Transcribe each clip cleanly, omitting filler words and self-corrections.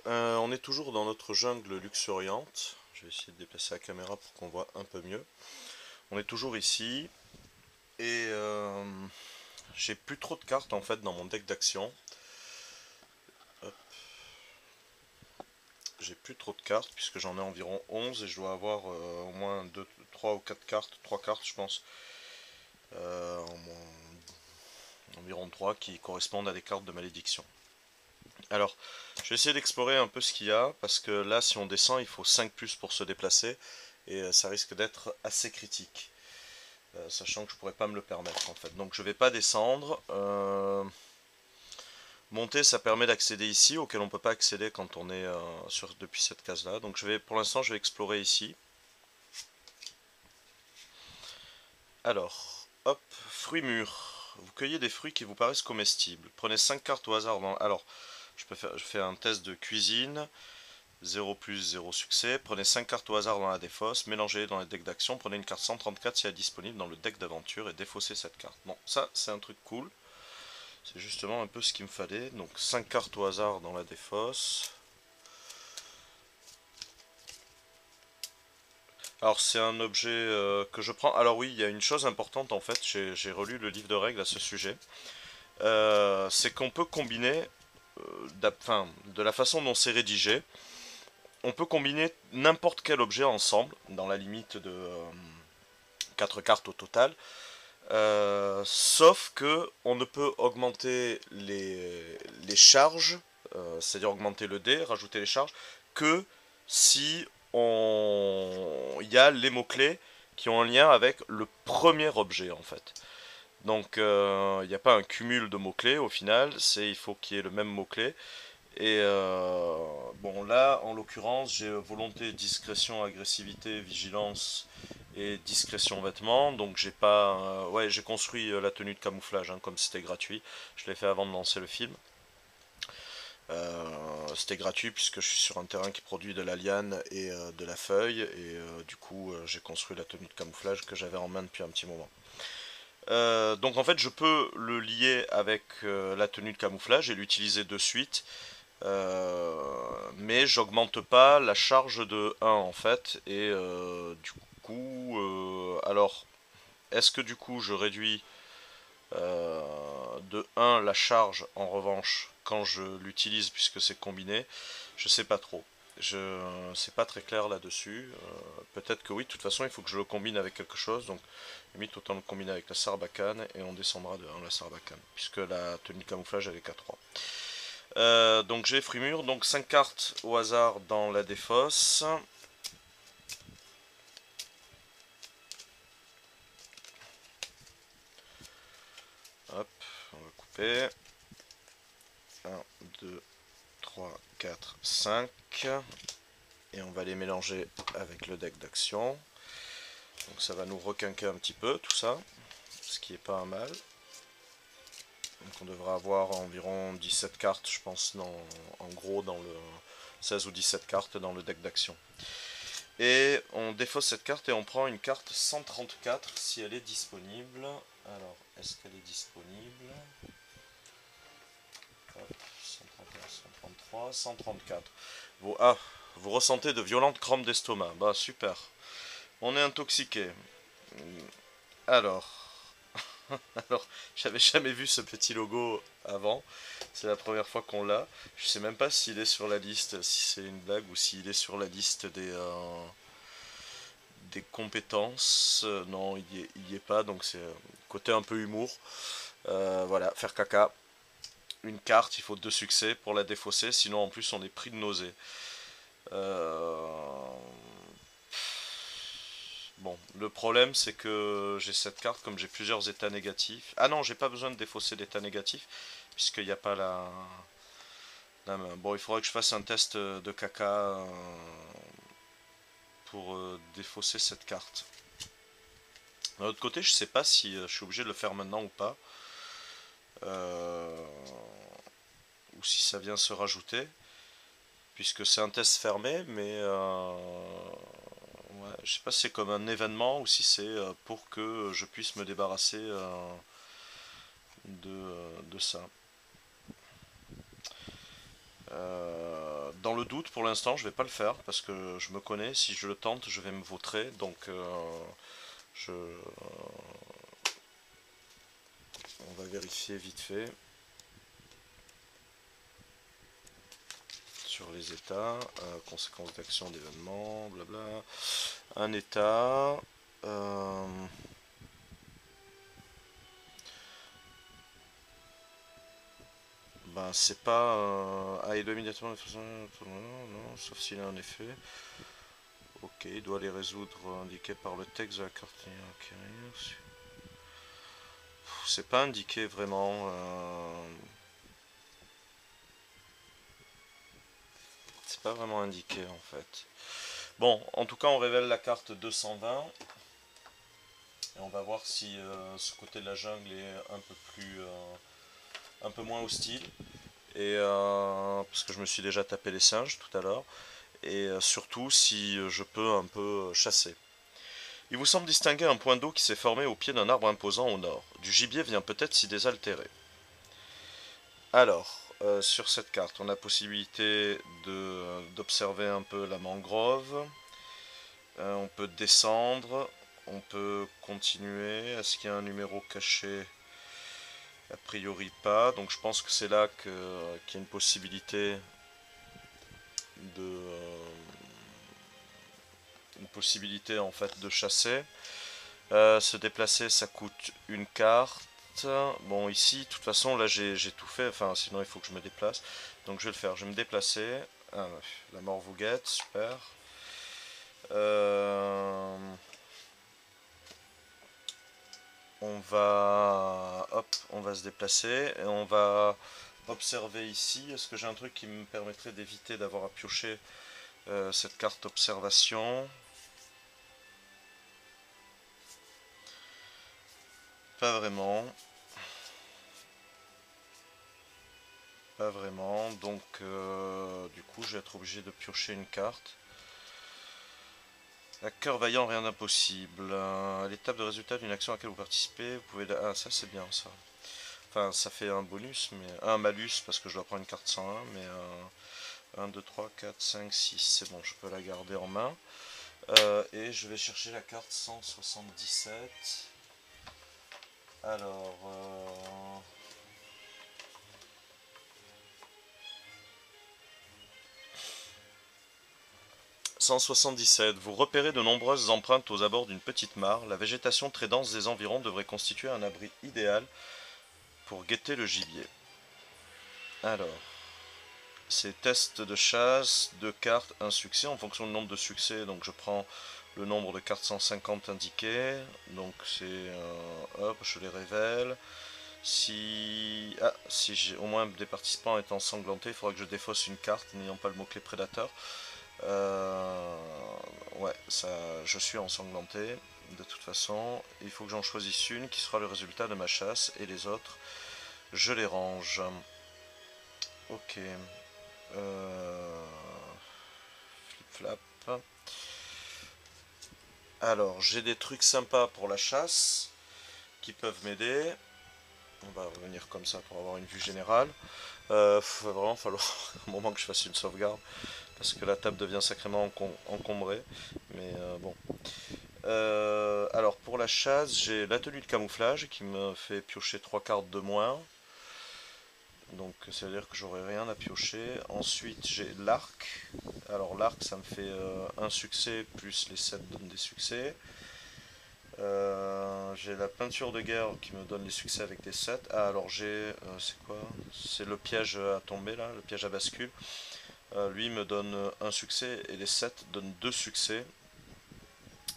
On est toujours dans notre jungle luxuriante. Je vais essayer de déplacer la caméra pour qu'on voit un peu mieux. On est toujours ici et j'ai plus trop de cartes en fait dans mon deck d'action. Hop. J'ai plus trop de cartes puisque j'en ai environ 11 et je dois avoir au moins 2, 3 ou 4 cartes, 3 cartes je pense, euh, environ 3 qui correspondent à des cartes de malédiction. Alors, je vais essayer d'explorer un peu ce qu'il y a, parce que là, si on descend, il faut 5 plus pour se déplacer, et ça risque d'être assez critique, sachant que je pourrais pas me le permettre en fait. Donc je vais pas descendre. Monter, ça permet d'accéder ici, auquel on peut pas accéder quand on est depuis cette case-là. Donc pour l'instant, je vais explorer ici. Alors, hop, fruits mûrs. Vous cueillez des fruits qui vous paraissent comestibles. Prenez 5 cartes au hasard. Alors, je fais un test de cuisine. 0 plus 0 succès. Prenez 5 cartes au hasard dans la défausse, mélangez-les dans les decks d'action, prenez une carte 134 si elle est disponible dans le deck d'aventure et défaussez cette carte. Bon, ça c'est un truc cool. C'est justement un peu ce qu'il me fallait. Donc 5 cartes au hasard dans la défausse. Alors c'est un objet que je prends. Alors oui, il y a une chose importante en fait, j'ai relu le livre de règles à ce sujet. C'est qu'on peut combiner, de la façon dont c'est rédigé, on peut combiner n'importe quel objet ensemble, dans la limite de 4 cartes au total. Sauf que on ne peut augmenter les charges, c'est-à-dire augmenter le dé, rajouter les charges, que si il y a les mots-clés qui ont un lien avec le premier objet en fait. Donc il n'y a pas un cumul de mots-clés au final, il faut qu'il y ait le même mot-clé. Et bon là, en l'occurrence, j'ai volonté, discrétion, agressivité, vigilance et discrétion vêtements. Donc j'ai pas, ouais, j'ai construit la tenue de camouflage comme c'était gratuit. Je l'ai fait avant de lancer le film. C'était gratuit puisque je suis sur un terrain qui produit de la liane et de la feuille et du coup j'ai construit la tenue de camouflage que j'avais en main depuis un petit moment. Donc en fait je peux le lier avec la tenue de camouflage et l'utiliser de suite. Mais j'augmente pas la charge de 1 en fait. Et du coup, alors, est-ce que du coup je réduis de 1 la charge en revanche quand je l'utilise puisque c'est combiné? Je sais pas trop. Je C'est pas très clair là-dessus. Peut-être que oui, de toute façon il faut que je le combine avec quelque chose. Donc limite autant le combiner avec la sarbacane et on descendra de 1 la sarbacane. Puisque la tenue de camouflage elle est qu'à 3. Donc j'ai Frimur, donc 5 cartes au hasard dans la défausse. Hop, on va couper. 1, 2, 3, 4, 5. Et on va les mélanger avec le deck d'action. Donc ça va nous requinquer un petit peu tout ça, ce qui est pas un mal. Donc on devrait avoir environ 17 cartes, je pense, en gros, dans le 16 ou 17 cartes dans le deck d'action. Et on défausse cette carte et on prend une carte 134 si elle est disponible. Alors, est-ce qu'elle est disponible? Hop, 131, 133, 134. Vous ressentez de violentes crampes d'estomac. Bah, super. On est intoxiqué. Alors, alors, j'avais jamais vu ce petit logo avant. C'est la première fois qu'on l'a. Je sais même pas s'il est sur la liste, si c'est une blague ou s'il est sur la liste des compétences. Non, il y est pas, donc c'est côté un peu humour. Voilà, faire caca. Une carte, il faut 2 succès pour la défausser, sinon en plus on est pris de nausée. Euh, Bon, le problème c'est que j'ai cette carte, comme j'ai plusieurs états négatifs. Ah non, j'ai pas besoin de défausser d'état négatif, puisqu'il n'y a pas la. Bon, il faudrait que je fasse un test de caca pour défausser cette carte. D'un autre côté, je sais pas si je suis obligé de le faire maintenant ou pas. Euh, ou si ça vient se rajouter. Puisque c'est un test fermé, mais ouais, je sais pas si c'est comme un événement ou si c'est pour que je puisse me débarrasser de ça. Dans le doute, pour l'instant, je vais pas le faire parce que je me connais. Si je le tente, je vais me vautrer. Donc, je... on va vérifier vite fait sur les états. Conséquences d'action, d'événements, blabla. Un état. Ben, c'est pas. Ah, il doit immédiatement. Non, sauf s'il a un effet. Ok, il doit les résoudre indiqués par le texte de la carte à acquérir. C'est pas indiqué vraiment. C'est pas vraiment indiqué en fait. Bon, en tout cas, on révèle la carte 220. Et on va voir si ce côté de la jungle est un peu plus. Un peu moins hostile. Et parce que je me suis déjà tapé les singes tout à l'heure. Et surtout si je peux un peu chasser. Il vous semble distinguer un point d'eau qui s'est formé au pied d'un arbre imposant au nord. Du gibier vient peut-être s'y désaltérer. Alors, sur cette carte, on a possibilité d'observer un peu la mangrove. On peut descendre. On peut continuer. Est-ce qu'il y a un numéro caché? A priori pas. Donc je pense que c'est là qu'il y a une possibilité de... une possibilité en fait de chasser. Se déplacer, ça coûte une carte. Bon, ici, de toute façon, là j'ai tout fait. Enfin, sinon il faut que je me déplace. Donc je vais le faire. Je vais me déplacer. Ah, la mort vous guette, super. On va se déplacer et on va observer ici. Est-ce que j'ai un truc qui me permettrait d'éviter d'avoir à piocher cette carte observation? Pas vraiment. Pas vraiment. Donc, du coup, je vais être obligé de piocher une carte. À cœur vaillant, rien d'impossible. À l'étape de résultat d'une action à laquelle vous participez, vous pouvez... Ah, ça c'est bien ça. Enfin, ça fait un bonus, mais un malus parce que je dois prendre une carte 101, mais 1, 2, 3, 4, 5, 6, c'est bon, je peux la garder en main. Et je vais chercher la carte 177. Alors... 177. Vous repérez de nombreuses empreintes aux abords d'une petite mare. La végétation très dense des environs devrait constituer un abri idéal pour guetter le gibier. Alors, c'est test de chasse, 2 cartes, un succès. En fonction du nombre de succès, donc je prends le nombre de cartes 150 indiquées. Donc c'est... hop, je les révèle. Si j'ai au moins des participants étant ensanglantés, il faudra que je défausse une carte n'ayant pas le mot-clé prédateur. Ouais, ça, je suis ensanglanté. De toute façon, il faut que j'en choisisse une qui sera le résultat de ma chasse et les autres, je les range. Ok. Flip-flap. Alors, j'ai des trucs sympas pour la chasse qui peuvent m'aider. On va revenir comme ça pour avoir une vue générale. Va vraiment falloir un moment que je fasse une sauvegarde parce que la table devient sacrément encombrée. Mais bon. Alors pour la chasse, j'ai la tenue de camouflage qui me fait piocher 3 cartes de moins. Donc ça veut dire que j'aurai rien à piocher. Ensuite j'ai l'arc. Alors l'arc ça me fait un succès plus les 7 donnent des succès. J'ai la peinture de guerre qui me donne les succès avec des 7. Ah alors j'ai... c'est quoi? C'est le piège à tomber là, le piège à bascule. Lui me donne un succès et les 7 donnent 2 succès.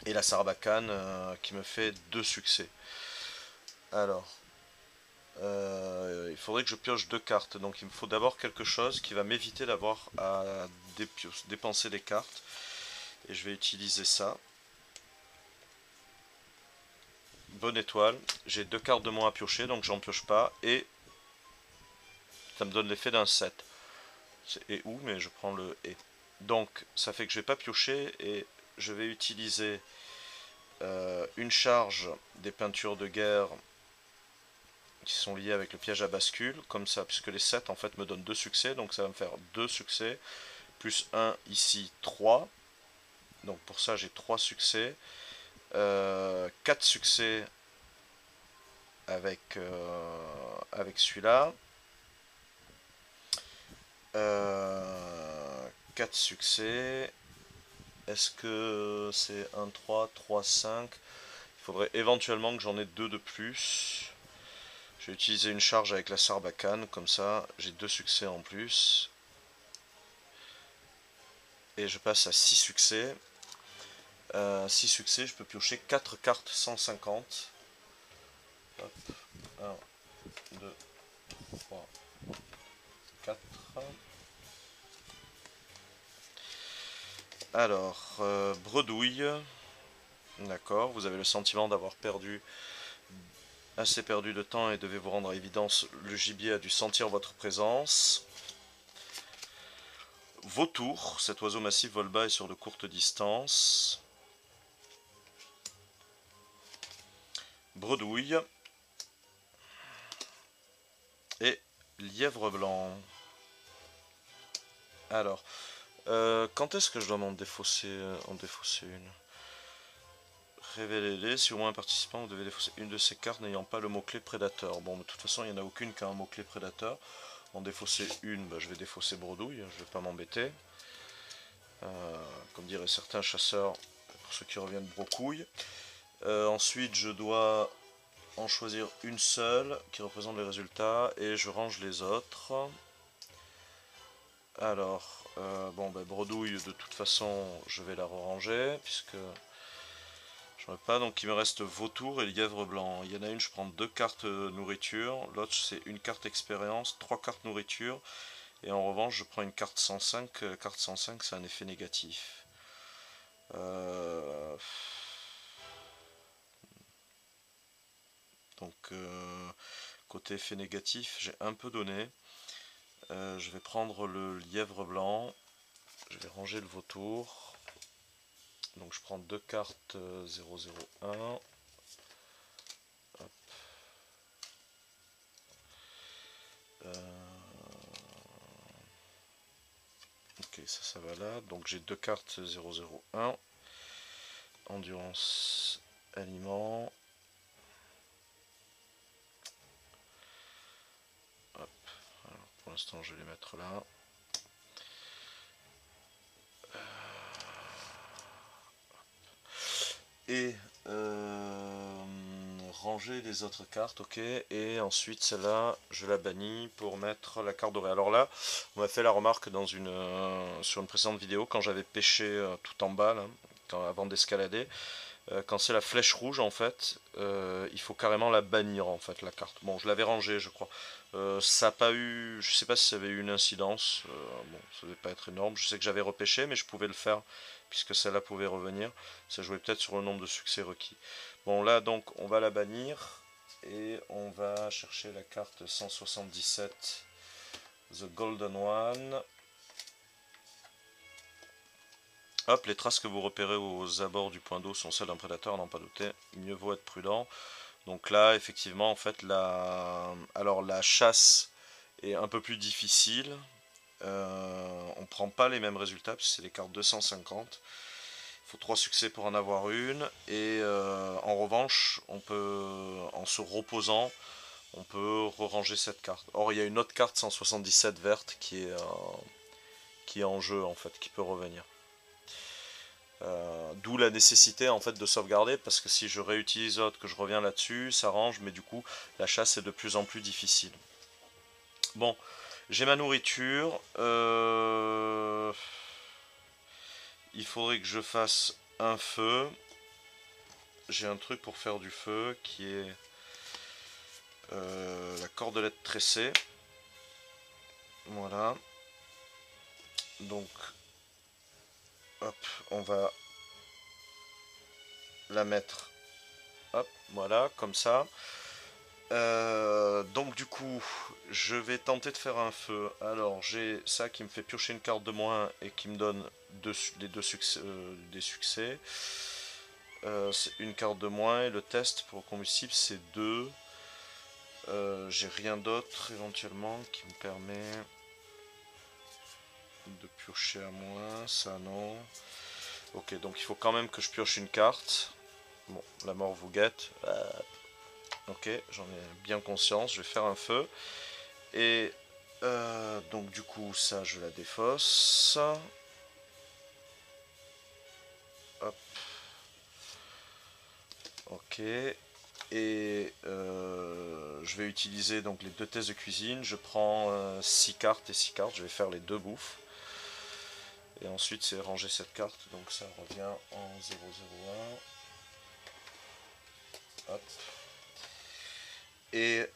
Et la sarbacane qui me fait 2 succès. Alors, il faudrait que je pioche 2 cartes. Donc il me faut d'abord quelque chose qui va m'éviter d'avoir à dépenser des cartes. Et je vais utiliser ça. Bonne étoile. J'ai 2 cartes de moins à piocher, donc j'en pioche pas. Et ça me donne l'effet d'un 7. C'est et où, mais je prends le et. Donc ça fait que je vais pas piocher et je vais utiliser une charge des peintures de guerre qui sont liés avec le piège à bascule, comme ça, puisque les 7 en fait me donnent 2 succès, donc ça va me faire 2 succès, plus 1 ici, 3. Donc pour ça j'ai 3 succès, 4 succès avec celui-là, 4 succès, est-ce que c'est 1, 3, 3, 5? Il faudrait éventuellement que j'en ai 2 de plus. Je vais utiliser une charge avec la Sarbacane, comme ça j'ai 2 succès en plus. Et je passe à 6 succès. 6 succès, je peux piocher 4 cartes 150. Hop. 1, 2, 3, 4. Alors, bredouille. D'accord, vous avez le sentiment d'avoir assez perdu de temps et devez vous rendre à évidence. Le gibier a dû sentir votre présence. Vautour, cet oiseau massif vole bas et sur de courtes distances. Bredouille. Et lièvre blanc. Alors, quand est-ce que je dois m'en défausser, une? Révélez-les. Si au moins un participant, vous devez défausser une de ces cartes n'ayant pas le mot-clé prédateur. Bon, de toute façon, il n'y en a aucune qui a un mot-clé prédateur. En défausser une, bah, je vais défausser bredouille, je vais pas m'embêter. Comme diraient certains chasseurs, pour ceux qui reviennent brocouille. Ensuite, je dois en choisir une seule qui représente les résultats et je range les autres. Alors, bon, bah, bredouille, de toute façon, je vais la ranger puisque j'en ai pas. Donc, il me reste vautour et lièvre blanc. Il y en a une, je prends 2 cartes nourriture. L'autre, c'est une carte expérience, 3 cartes nourriture. Et en revanche, je prends une carte 105. Carte 105, c'est un effet négatif. Donc, côté effet négatif, j'ai un peu donné. Je vais prendre le lièvre blanc. Je vais ranger le vautour. Donc, je prends 2 cartes 001. Hop. Ok, ça va là. Donc, j'ai 2 cartes 001. Endurance, aliment. Hop. Alors, pour l'instant, je vais les mettre là. Et ranger les autres cartes, ok. Et ensuite, celle-là, je la bannis pour mettre la carte dorée. Alors là, on m'a fait la remarque sur une précédente vidéo, quand j'avais pêché tout en bas, là, avant d'escalader. Quand c'est la flèche rouge en fait, il faut carrément la bannir en fait la carte. Bon, je l'avais rangée je crois. Ça n'a pas eu, je sais pas si ça avait eu une incidence. Bon, ça devait pas être énorme. Je sais que j'avais repêché, mais je pouvais le faire puisque celle-là pouvait revenir. Ça jouait peut-être sur le nombre de succès requis. Bon là donc on va la bannir et on va chercher la carte 177, The Golden One. Hop, les traces que vous repérez aux abords du point d'eau sont celles d'un prédateur, n'en pas douter. Mieux vaut être prudent. Donc là, effectivement, en fait, alors la chasse est un peu plus difficile. On prend pas les mêmes résultats, puisque c'est les cartes 250. Il faut 3 succès pour en avoir une. Et en revanche, on peut, en se reposant, on peut re-ranger cette carte. Or, il y a une autre carte 177 verte qui est en jeu, en fait, qui peut revenir. D'où la nécessité en fait de sauvegarder, parce que si je réutilise l'autre, que je reviens là-dessus, ça range, mais du coup la chasse est de plus en plus difficile. Bon, j'ai ma nourriture. Il faudrait que je fasse un feu. J'ai un truc pour faire du feu qui est la cordelette tressée. Voilà. Donc, hop, on va la mettre. Hop, voilà, comme ça. Donc du coup, je vais tenter de faire un feu. Alors j'ai ça qui me fait piocher une carte de moins et qui me donne les deux succès, des succès. C'est une carte de moins et le test pour combustible c'est 2. J'ai rien d'autre éventuellement qui me permet de piocher à moins, ça non. Ok, donc il faut quand même que je pioche une carte. Bon, la mort vous guette. Ok, j'en ai bien conscience, je vais faire un feu. Et donc du coup, ça je la défausse. Hop. Ok. Et je vais utiliser donc les deux tests de cuisine. Je prends 6 cartes et 6 cartes. Je vais faire les deux bouffes. Et ensuite, c'est ranger cette carte. Donc ça revient en 001. Hop. Et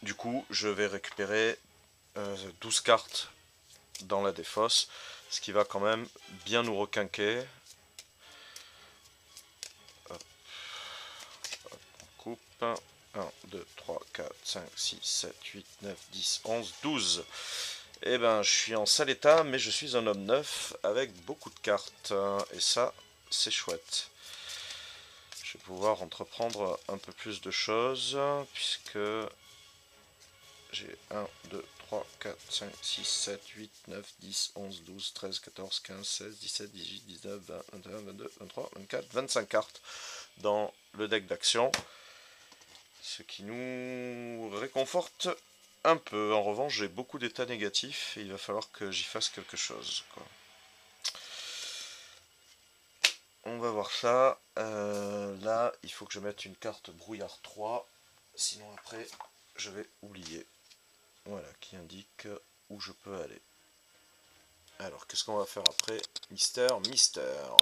du coup, je vais récupérer 12 cartes dans la défausse. Ce qui va quand même bien nous requinquer. Hop. Hop, on coupe. 1, 2, 3, 4, 5, 6, 7, 8, 9, 10, 11, 12. Eh ben, je suis en sale état, mais je suis un homme neuf avec beaucoup de cartes. Et ça, c'est chouette. Je vais pouvoir entreprendre un peu plus de choses, puisque j'ai 1, 2, 3, 4, 5, 6, 7, 8, 9, 10, 11, 12, 13, 14, 15, 16, 17, 18, 19, 20, 21, 22, 23, 24, 25 cartes dans le deck d'action. Ce qui nous réconforte un peu. En revanche, j'ai beaucoup d'états négatifs et il va falloir que j'y fasse quelque chose, quoi. On va voir ça. Là, il faut que je mette une carte brouillard 3. Sinon, après, je vais oublier. Voilà, qui indique où je peux aller. Alors, qu'est-ce qu'on va faire après? Mystère, mystère.